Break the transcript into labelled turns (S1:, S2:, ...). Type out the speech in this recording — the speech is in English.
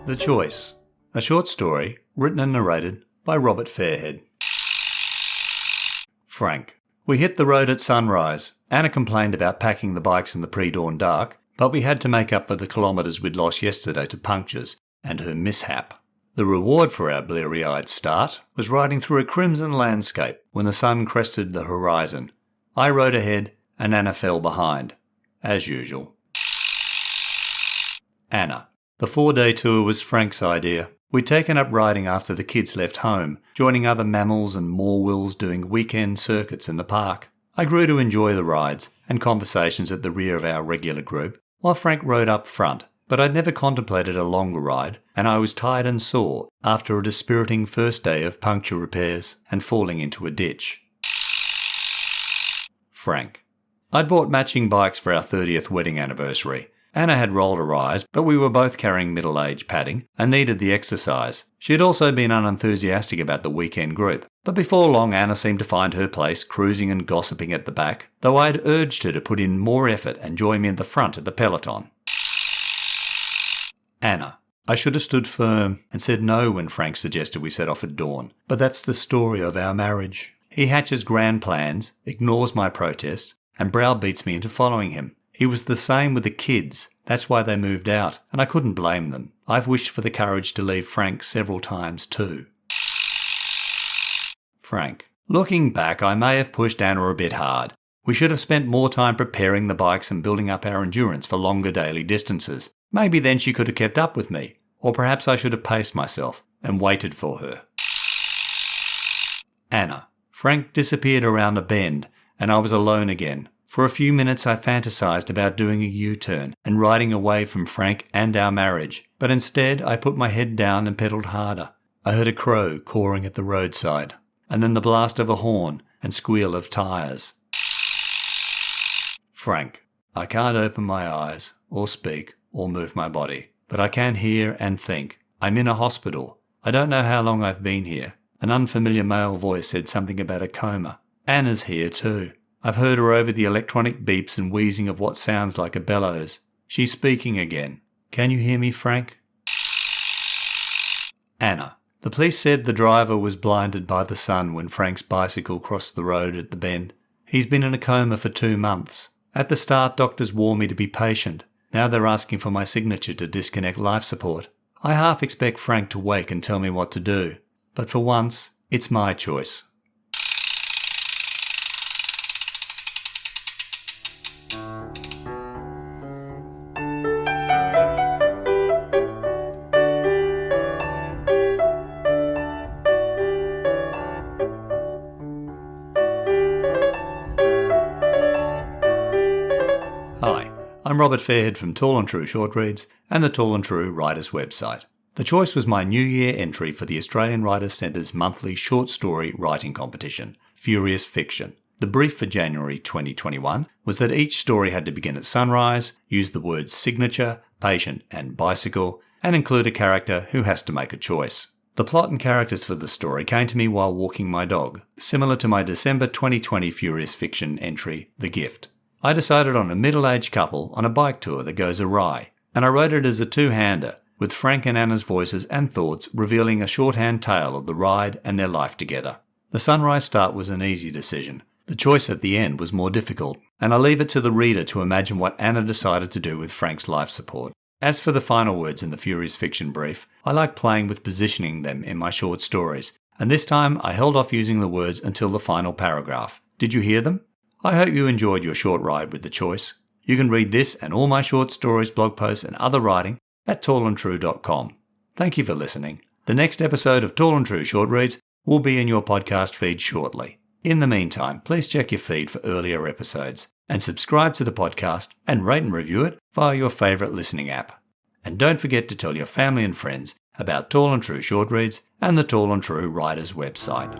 S1: The Choice, a short story written and narrated by Robert Fairhead. Frank. We hit the road at sunrise. Anna complained about packing the bikes in the pre-dawn dark, but we had to make up for the kilometres we'd lost yesterday to punctures and her mishap. The reward for our bleary-eyed start was riding through a crimson landscape when the sun crested the horizon. I rode ahead and Anna fell behind, as usual. Anna. The 4-day tour was Frank's idea. We'd taken up riding after the kids left home, joining other mammals and morwills doing weekend circuits in the park. I grew to enjoy the rides and conversations at the rear of our regular group, while Frank rode up front, but I'd never contemplated a longer ride, and I was tired and sore after a dispiriting first day of puncture repairs and falling into a ditch. Frank. I'd bought matching bikes for our 30th wedding anniversary. Anna had rolled her eyes, but we were both carrying middle-age padding and needed the exercise. She had also been unenthusiastic about the weekend group, but before long Anna seemed to find her place cruising and gossiping at the back, though I had urged her to put in more effort and join me at the front of the peloton. Anna. I should have stood firm and said no when Frank suggested we set off at dawn, but that's the story of our marriage. He hatches grand plans, ignores my protests, and browbeats me into following him. He was the same with the kids. That's why they moved out, and I couldn't blame them. I've wished for the courage to leave Frank several times too. Frank. Looking back, I may have pushed Anna a bit hard. We should have spent more time preparing the bikes and building up our endurance for longer daily distances. Maybe then she could have kept up with me, or perhaps I should have paced myself and waited for her. Anna. Frank disappeared around a bend, and I was alone again. For a few minutes I fantasized about doing a U-turn and riding away from Frank and our marriage, but instead I put my head down and pedalled harder. I heard a crow cawing at the roadside, and then the blast of a horn and squeal of tyres. Frank. I can't open my eyes, or speak, or move my body, but I can hear and think. I'm in a hospital. I don't know how long I've been here. An unfamiliar male voice said something about a coma. Anna's here too. I've heard her over the electronic beeps and wheezing of what sounds like a bellows. She's speaking again. Can you hear me, Frank? Anna. The police said the driver was blinded by the sun when Frank's bicycle crossed the road at the bend. He's been in a coma for 2 months. At the start, doctors warned me to be patient. Now they're asking for my signature to disconnect life support. I half expect Frank to wake and tell me what to do. But for once, it's my choice. Hi, I'm Robert Fairhead from Tall and True Short Reads and the Tall and True Writers website. The Choice was my New Year entry for the Australian Writers Centre's monthly short story writing competition, Furious Fiction. The brief for January 2021 was that each story had to begin at sunrise, use the words signature, patient and bicycle, and include a character who has to make a choice. The plot and characters for the story came to me while walking my dog, similar to my December 2020 Furious Fiction entry, The Gift. I decided on a middle-aged couple on a bike tour that goes awry, and I wrote it as a two-hander, with Frank and Anna's voices and thoughts revealing a shorthand tale of the ride and their life together. The sunrise start was an easy decision. The choice at the end was more difficult, and I leave it to the reader to imagine what Anna decided to do with Frank's life support. As for the final words in the Furious Fiction brief, I like playing with positioning them in my short stories, and this time I held off using the words until the final paragraph. Did you hear them? I hope you enjoyed your short ride with The Choice. You can read this and all my short stories, blog posts and other writing at tallandtrue.com. Thank you for listening. The next episode of Tall and True Short Reads will be in your podcast feed shortly. In the meantime, please check your feed for earlier episodes and subscribe to the podcast and rate and review it via your favourite listening app. And don't forget to tell your family and friends about Tall and True Short Reads and the Tall and True Writers website.